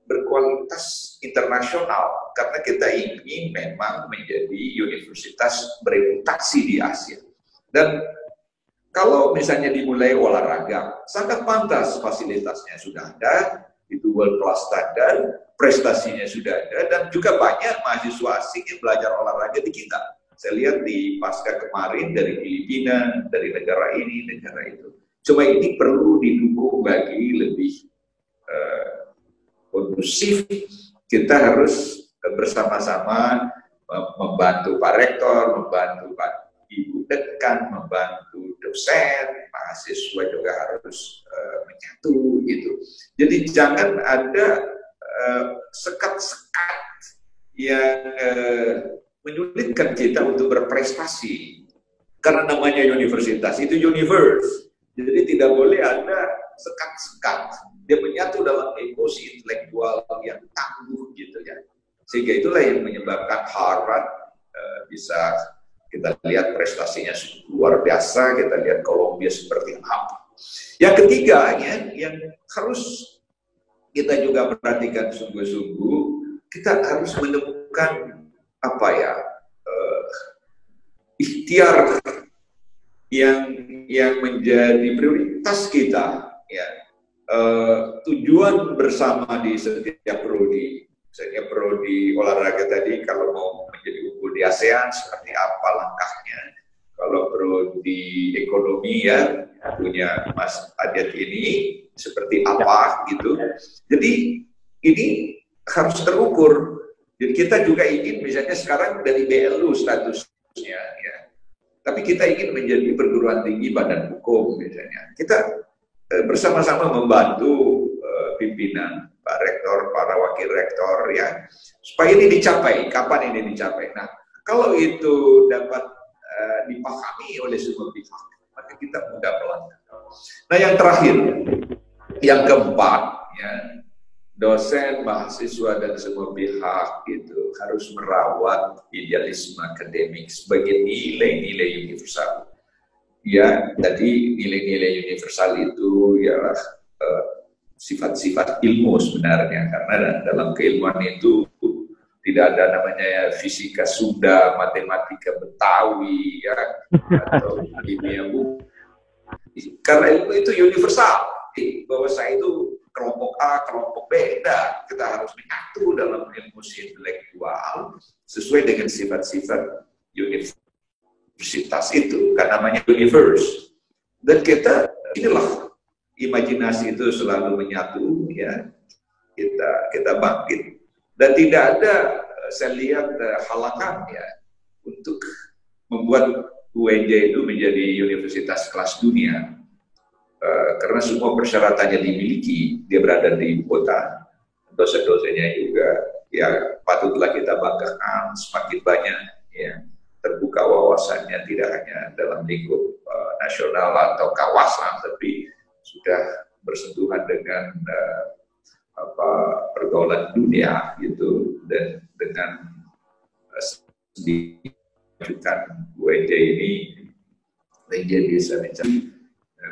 berkualitas internasional? Karena kita ingin memang menjadi universitas bereputasi di Asia. Dan kalau misalnya dimulai olahraga, sangat pantas, fasilitasnya sudah ada, itu world class standard, prestasinya sudah ada, dan juga banyak mahasiswa asing yang belajar olahraga di kita. Saya lihat di Pasca kemarin dari Filipina, dari negara ini, negara itu. Cuma ini perlu didukung bagi lebih kondusif. Kita harus bersama-sama membantu Pak Rektor, membantu Pak Ibu Dekan, membantu dosen, mahasiswa juga harus menyatu gitu. Jadi jangan ada sekat-sekat yang menyulitkan kita untuk berprestasi. Karena namanya universitas, itu universe. Jadi tidak boleh ada sekat-sekat. Dia menyatu dalam emosi intelektual yang tangguh gitu ya. Sehingga itulah yang menyebabkan Harvard bisa kita lihat prestasinya luar biasa, kita lihat Columbia seperti apa. Yang ketiga yang harus kita juga perhatikan sungguh-sungguh, kita harus menemukan apa ya, ikhtiar yang menjadi prioritas kita ya, tujuan bersama di setiap prodi. Misalnya prodi olahraga tadi, kalau mau menjadi unggul di ASEAN seperti apa langkahnya. Kalau prodi ekonomi ya punya Mas Adyat ini seperti apa gitu. Jadi ini harus terukur. Jadi kita juga ingin misalnya sekarang dari BLU statusnya ya. Tapi kita ingin menjadi perguruan tinggi badan hukum misalnya. Kita bersama-sama membantu pimpinan, Pak Rektor, para wakil rektor ya, supaya ini dicapai. Kapan ini dicapai? Nah, kalau itu dapat dipahami oleh semua pihak, maka kita mudah melangkah. Nah, yang terakhir, yang keempat, ya, dosen, mahasiswa, dan semua pihak itu harus merawat idealisme akademik sebagai nilai-nilai universal. Ya, tadi nilai-nilai universal itu ialah sifat-sifat ilmu sebenarnya, karena dalam keilmuan itu tidak ada namanya fisika Sunda, matematika Betawi, ya, atau kimia bumi. Karena ilmu itu universal, bahwa saya itu kelompok A, kelompok B, kita harus menyatu dalam ilmu intelektual sesuai dengan sifat-sifat universitas itu, kan namanya universe. Dan kita, inilah imajinasi itu selalu menyatu, ya, kita bangkit. Dan tidak ada, saya lihat, halangan, ya, untuk membuat UNJ itu menjadi universitas kelas dunia. Karena semua persyaratannya dimiliki, dia berada di ibu kota, dosen-dosennya juga, ya, patutlah kita banggakan, semakin banyak, ya, terbuka wawasannya, tidak hanya dalam lingkup nasional atau kawasan, tapi sudah bersentuhan dengan pergaulan dunia gitu, dan dengan dimajukan UNJ ini bisa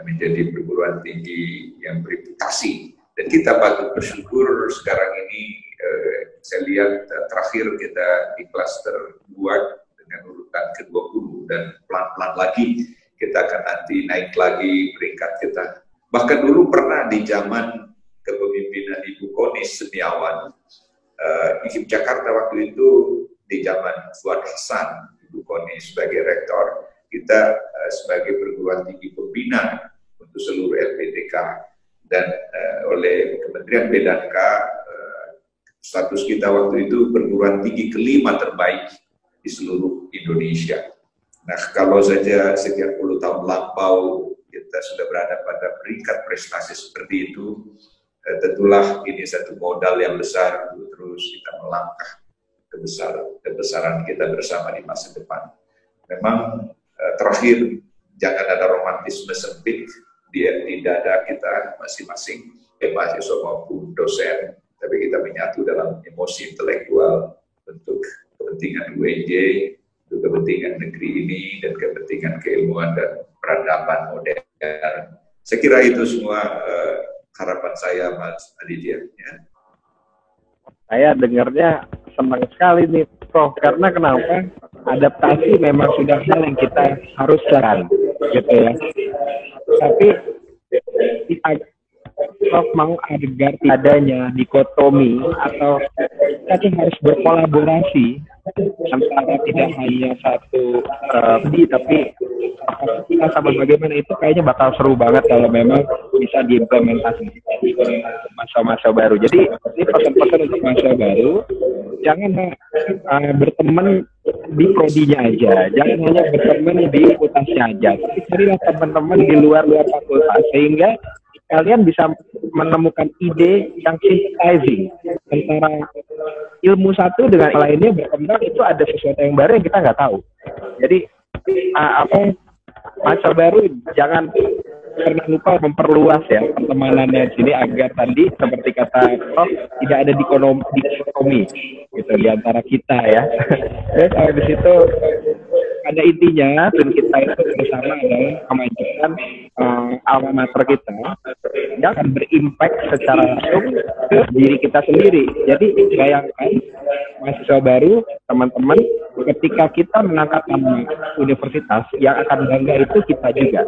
menjadi perguruan tinggi yang bereputasi, dan kita patut bersyukur sekarang ini. Saya lihat terakhir kita di klaster 2 dengan urutan ke-20, dan pelan-pelan lagi kita akan nanti naik lagi peringkat kita. Bahkan dulu pernah di zaman kepemimpinan Ibu Koni Setiawan, IKIP Jakarta waktu itu di zaman Fuad Hasan, Ibu Koni sebagai rektor, kita sebagai perguruan tinggi pembina untuk seluruh LPTK, dan oleh Kementerian PDK status kita waktu itu perguruan tinggi kelima terbaik di seluruh Indonesia. Nah, kalau saja sekian puluh tahun lampau kita sudah berada pada peringkat prestasi seperti itu, tentulah ini satu modal yang besar untuk terus kita melangkah kebesaran kita bersama di masa depan. Memang terakhir, jangan ada romantisme sempit di dada kita masing-masing, mahasiswa maupun dosen, tapi kita menyatu dalam emosi intelektual untuk kepentingan UNJ, untuk kepentingan negeri ini, dan kepentingan keilmuan dan peradaban modern. Saya kira itu semua harapan saya, Mas Aditya. Ya. Saya dengarnya senang sekali nih, Prof. Karena kenapa? Adaptasi memang sudah hal yang kita harus lakukan, gitu ya. Tapi Prof mau agar adanya dikotomi atau kita harus berkolaborasi antara tidak hanya satu tapi kita sama bagaimana, itu kayaknya bakal seru banget kalau memang bisa diimplementasi masa-masa baru. Jadi ini pesan-pesan untuk masa baru, jangan berteman di prodinya aja, jangan hanya berteman di fakultasnya aja, tapi carilah teman-teman di luar fakultas sehingga kalian bisa menemukan ide yang synthesizing antara ilmu satu dengan lainnya berkembang. Itu ada sesuatu yang baru yang kita nggak tahu. Jadi masa baru jangan pernah lupa memperluas ya pertemanannya di sini agar tadi seperti kata Prof tidak ada dikotomi gitu di antara kita ya. Terus habis itu ada intinya, dan kita itu bersama adalah memajukan alma mater kita yang akan berimpact secara langsung ke diri kita sendiri. Jadi bayangkan mahasiswa baru, teman-teman, ketika kita mengangkat nama universitas, yang akan bangga itu kita juga.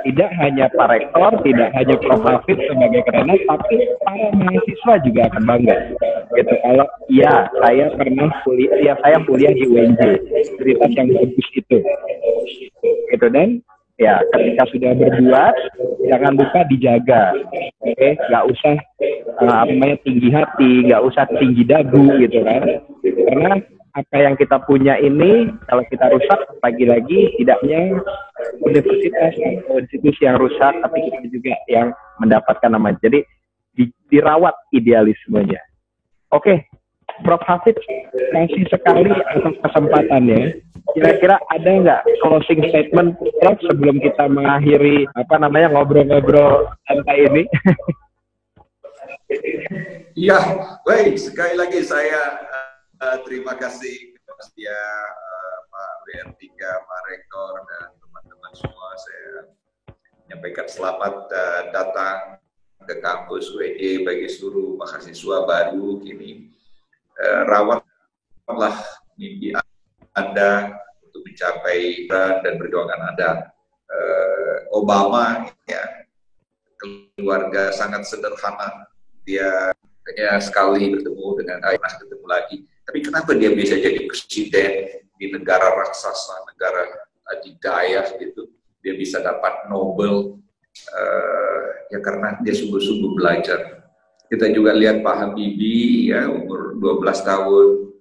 Tidak hanya Pak Rektor, tidak hanya Prof. Hafid sebagai kerenas, tapi para mahasiswa juga akan bangga. Gitu. Kalau ya saya pernah kuliah di UNJ, universitas yang bagus itu. Gitu. Dan ya ketika sudah berbuat, jangan lupa dijaga. Oke, nggak usah tinggi hati, nggak usah tinggi dagu gitu kan. Karena apa yang kita punya ini, kalau kita rusak, lagi-lagi tidaknya universitas atau institusi yang rusak, tapi kita juga yang mendapatkan nama. Jadi dirawat idealismenya. Oke, Prof. Hafid, kasih sekali atas kesempatannya. kira-kira ada nggak closing statement Prof sebelum kita mengakhiri ngobrol-ngobrol santai ini? Ya, baik. Sekali lagi saya terima kasih Mas Tia, Pak WR3, Pak Rektor, dan teman-teman semua. Saya menyampaikan selamat datang ke kampus UNJ bagi seluruh mahasiswa baru kini. Rawatlah mimpi Anda untuk mencapai dan perjuangan Anda. Obama, ya, keluarga sangat sederhana. Dia hanya sekali bertemu dengan ayah, ketemu lagi. Tapi kenapa dia bisa jadi presiden di negara raksasa, negara adidaya gitu? Dia bisa dapat Nobel, ya karena dia sungguh-sungguh belajar. Kita juga lihat Pak Habibie, ya, umur 12 tahun,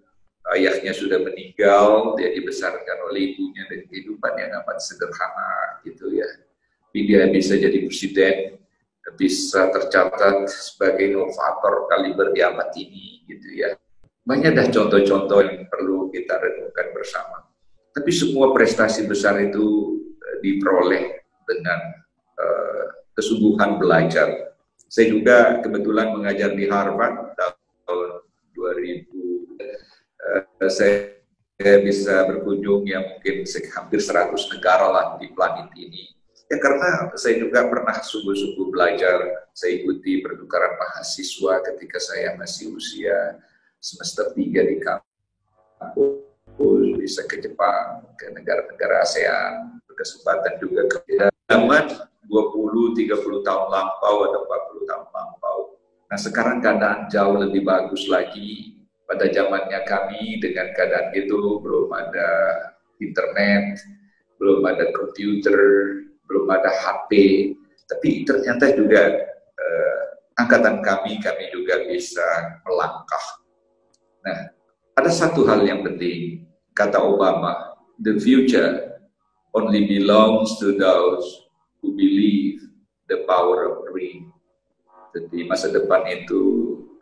ayahnya sudah meninggal, dia dibesarkan oleh ibunya dengan kehidupan yang amat sederhana gitu ya. Tapi dia bisa jadi presiden, bisa tercatat sebagai inovator kaliber di abad ini gitu ya. Banyak dah contoh-contoh yang perlu kita renungkan bersama. Tapi semua prestasi besar itu diperoleh dengan kesungguhan belajar. Saya juga kebetulan mengajar di Harvard tahun 2000. Saya bisa berkunjung ya mungkin hampir 100 negara lah di planet ini. Ya karena saya juga pernah sungguh-sungguh belajar. Saya ikuti pertukaran mahasiswa ketika saya masih usia semester 3 di kampus, bisa ke Jepang, ke negara-negara ASEAN, berkesempatan juga ke zaman 20-30 tahun lampau atau 40 tahun lampau. Nah sekarang keadaan jauh lebih bagus lagi. Pada zamannya kami dengan keadaan itu belum ada internet, belum ada komputer, belum ada HP, tapi ternyata juga angkatan kami juga bisa melangkah. Nah, ada satu hal yang penting, kata Obama, the future only belongs to those who believe the power of dream. Jadi masa depan itu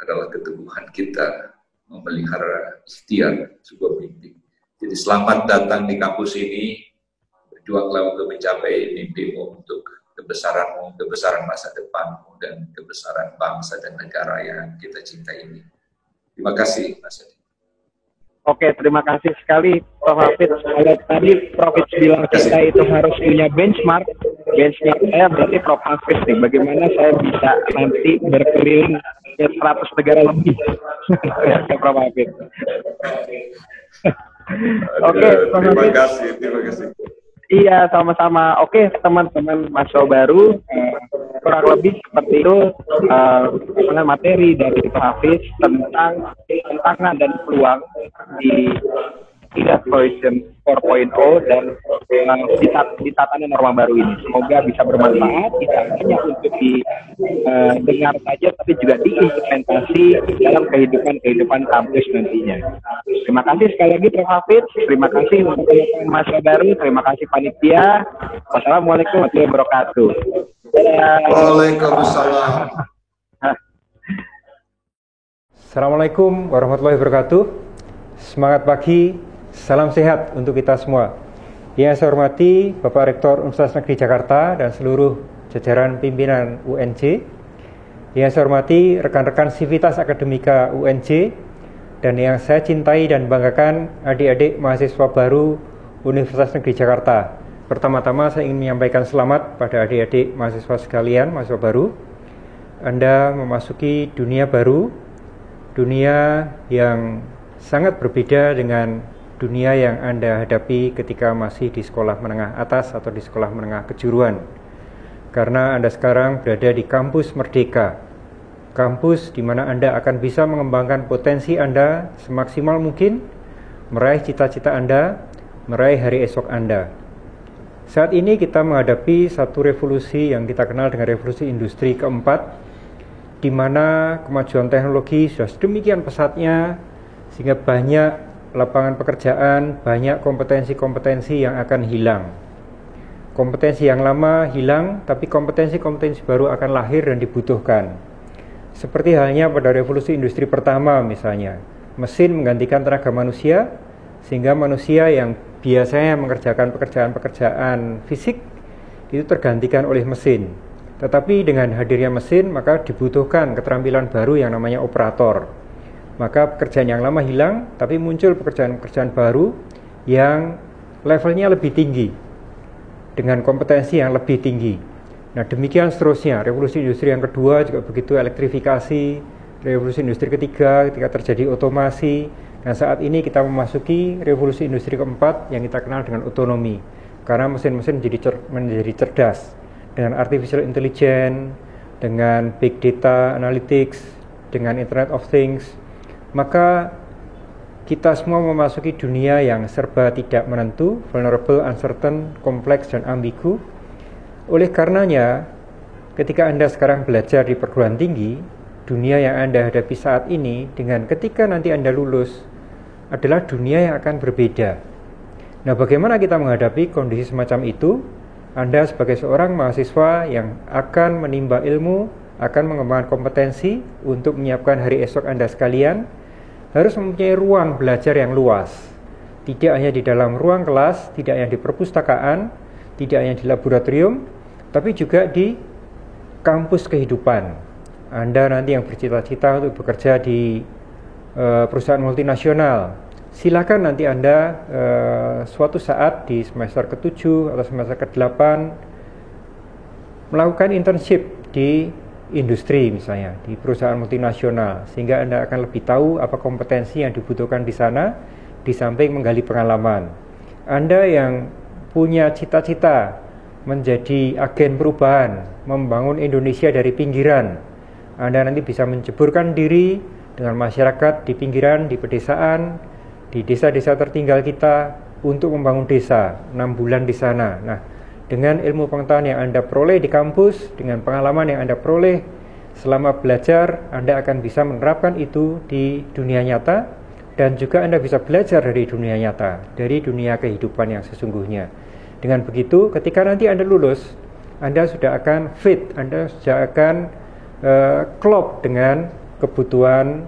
adalah keteguhan kita memelihara ikhtiar sebuah mimpi. Jadi selamat datang di kampus ini. Berjuanglah untuk mencapai mimpimu, untuk kebesaranmu, kebesaran masa depanmu, dan kebesaran bangsa dan negara yang kita cintai ini. Terima kasih, Mas Adi. Oke, terima kasih sekali, Prof. Hafiz. Kalau tadi Prof. bilang kita itu harus punya benchmark saya berarti Prof. Hafiz nih. Bagaimana saya bisa nanti berkeliling ke 100 negara lebih? Oke, Prof. Hafiz. Oke, terima kasih. Iya, sama-sama. Oke, teman-teman mahasiswa baru, kurang lebih seperti itu materi dari Pak Hafiz tentang tantangan dan peluang di IDAS Version 4.0 dan di tatanan norma baru ini. Semoga bisa bermanfaat, tidak hanya untuk didengar saja, tapi juga diimplementasi dalam kehidupan kampus nantinya. Terima kasih sekali lagi Prof. Hafiz, terima kasih untuk teman-teman mahasiswa baru, terima kasih panitia. Wassalamualaikum warahmatullahi wabarakatuh. Waalaikumsalam. Assalamualaikum warahmatullahi wabarakatuh. Semangat pagi, salam sehat untuk kita semua. Yang saya hormati Bapak Rektor Universitas Negeri Jakarta dan seluruh jajaran pimpinan UNJ. Yang saya hormati rekan-rekan Sivitas Akademika UNJ dan yang saya cintai dan banggakan adik-adik mahasiswa baru Universitas Negeri Jakarta. Pertama-tama saya ingin menyampaikan selamat pada adik-adik mahasiswa sekalian, mahasiswa baru. Anda memasuki dunia baru, dunia yang sangat berbeda dengan dunia yang Anda hadapi ketika masih di sekolah menengah atas atau di sekolah menengah kejuruan. Karena Anda sekarang berada di kampus merdeka, kampus di mana Anda akan bisa mengembangkan potensi Anda semaksimal mungkin, meraih cita-cita Anda, meraih hari esok Anda. Saat ini kita menghadapi satu revolusi yang kita kenal dengan revolusi industri keempat, di mana kemajuan teknologi sudah sedemikian pesatnya sehingga banyak lapangan pekerjaan, banyak kompetensi-kompetensi yang akan hilang. Kompetensi yang lama hilang, tapi kompetensi-kompetensi baru akan lahir dan dibutuhkan. Seperti halnya pada revolusi industri pertama misalnya, mesin menggantikan tenaga manusia, sehingga manusia yang biasanya mengerjakan pekerjaan-pekerjaan fisik itu tergantikan oleh mesin. Tetapi dengan hadirnya mesin, maka dibutuhkan keterampilan baru yang namanya operator. Maka pekerjaan yang lama hilang, tapi muncul pekerjaan-pekerjaan baru yang levelnya lebih tinggi, dengan kompetensi yang lebih tinggi. Nah, demikian seterusnya. Revolusi industri yang kedua juga begitu, elektrifikasi. Revolusi industri ketiga ketika terjadi otomasi. Dan saat ini kita memasuki revolusi industri keempat yang kita kenal dengan otonomi. Karena mesin-mesin menjadi cerdas. Dengan artificial intelligence, dengan big data analytics, dengan Internet of Things, maka kita semua memasuki dunia yang serba tidak menentu, vulnerable, uncertain, kompleks, dan ambigu. Oleh karenanya, ketika Anda sekarang belajar di perguruan tinggi, dunia yang Anda hadapi saat ini dengan ketika nanti Anda lulus adalah dunia yang akan berbeda. Nah, bagaimana kita menghadapi kondisi semacam itu? Anda sebagai seorang mahasiswa yang akan menimba ilmu, akan mengembangkan kompetensi untuk menyiapkan hari esok Anda sekalian, harus mempunyai ruang belajar yang luas. Tidak hanya di dalam ruang kelas, tidak hanya di perpustakaan, tidak hanya di laboratorium, tapi juga di kampus kehidupan. Anda nanti yang bercita-cita untuk bekerja di perusahaan multinasional, silakan nanti Anda suatu saat di semester ke-7 atau semester ke-8 melakukan internship di industri misalnya, di perusahaan multinasional, sehingga Anda akan lebih tahu apa kompetensi yang dibutuhkan di sana, di samping menggali pengalaman. Anda yang punya cita-cita menjadi agen perubahan, membangun Indonesia dari pinggiran, Anda nanti bisa menceburkan diri dengan masyarakat di pinggiran, di pedesaan, di desa-desa tertinggal kita untuk membangun desa 6 bulan di sana. Nah, dengan ilmu pengetahuan yang Anda peroleh di kampus, dengan pengalaman yang Anda peroleh selama belajar, Anda akan bisa menerapkan itu di dunia nyata, dan juga Anda bisa belajar dari dunia nyata, dari dunia kehidupan yang sesungguhnya. Dengan begitu, ketika nanti Anda lulus, Anda sudah akan fit, Anda sudah akan klop dengan kebutuhan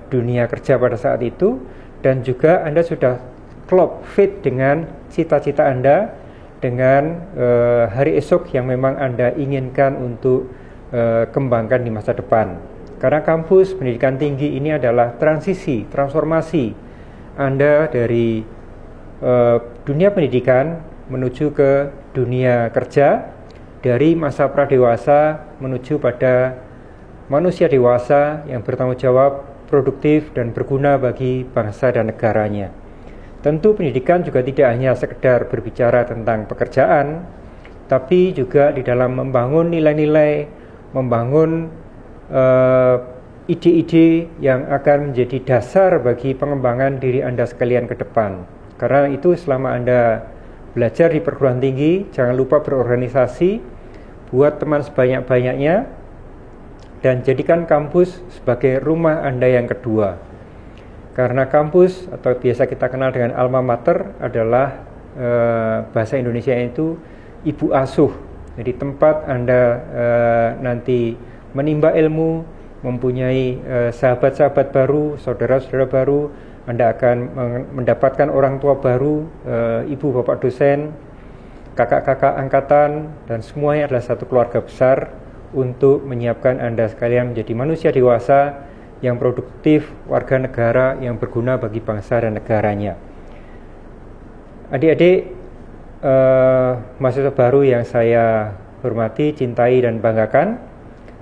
dunia kerja pada saat itu, dan juga Anda sudah klop fit dengan cita-cita Anda, dengan hari esok yang memang Anda inginkan untuk kembangkan di masa depan. Karena kampus pendidikan tinggi ini adalah transisi, transformasi Anda dari dunia pendidikan menuju ke dunia kerja, dari masa pradewasa menuju pada manusia dewasa yang bertanggung jawab, produktif, dan berguna bagi bangsa dan negaranya. Tentu pendidikan juga tidak hanya sekedar berbicara tentang pekerjaan, tapi juga di dalam membangun nilai-nilai, membangun ide-ide yang akan menjadi dasar bagi pengembangan diri Anda sekalian ke depan. Karena itu selama Anda belajar di perguruan tinggi, jangan lupa berorganisasi, buat teman sebanyak-banyaknya, dan jadikan kampus sebagai rumah Anda yang kedua. Karena kampus atau biasa kita kenal dengan alma mater adalah bahasa Indonesia itu ibu asuh. Jadi tempat Anda nanti menimba ilmu, mempunyai sahabat-sahabat baru, saudara-saudara baru, Anda akan mendapatkan orang tua baru, ibu bapak dosen, kakak-kakak angkatan, dan semuanya adalah satu keluarga besar untuk menyiapkan Anda sekalian menjadi manusia dewasa yang produktif, warga negara yang berguna bagi bangsa dan negaranya. Adik-adik, mahasiswa baru yang saya hormati, cintai, dan banggakan,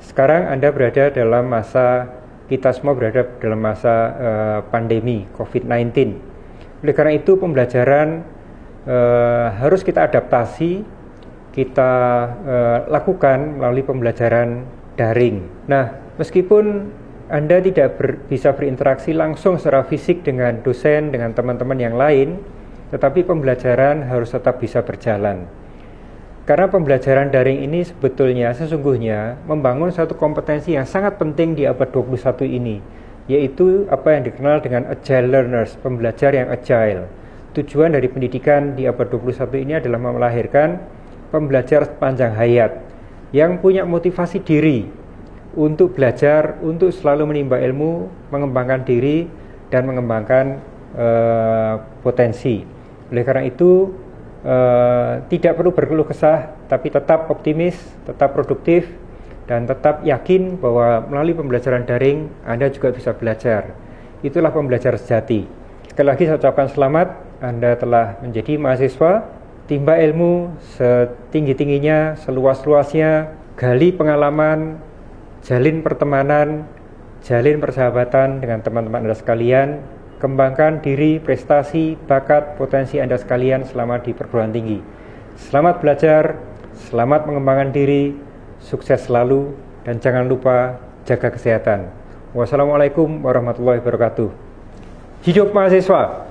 sekarang Anda berada dalam masa, kita semua berada dalam masa pandemi COVID-19. Oleh karena itu pembelajaran harus kita adaptasi, kita lakukan melalui pembelajaran daring. Nah, meskipun Anda tidak bisa berinteraksi langsung secara fisik dengan dosen, dengan teman-teman yang lain, tetapi pembelajaran harus tetap bisa berjalan. Karena pembelajaran daring ini sebetulnya sesungguhnya membangun satu kompetensi yang sangat penting di abad 21 ini, yaitu apa yang dikenal dengan agile learners, pembelajar yang agile. Tujuan dari pendidikan di abad 21 ini adalah melahirkan pembelajar sepanjang hayat yang punya motivasi diri untuk belajar, untuk selalu menimba ilmu, mengembangkan diri, dan mengembangkan potensi. Oleh karena itu tidak perlu berkeluh kesah, tapi tetap optimis, tetap produktif, dan tetap yakin bahwa melalui pembelajaran daring Anda juga bisa belajar. Itulah pembelajar sejati. Sekali lagi saya ucapkan selamat, Anda telah menjadi mahasiswa. Timba ilmu setinggi-tingginya, seluas-luasnya, gali pengalaman, jalin pertemanan, jalin persahabatan dengan teman-teman Anda sekalian, kembangkan diri, prestasi, bakat, potensi Anda sekalian selama di perguruan tinggi. Selamat belajar, selamat mengembangkan diri, sukses selalu, dan jangan lupa jaga kesehatan. Wassalamualaikum warahmatullahi wabarakatuh. Hidup mahasiswa!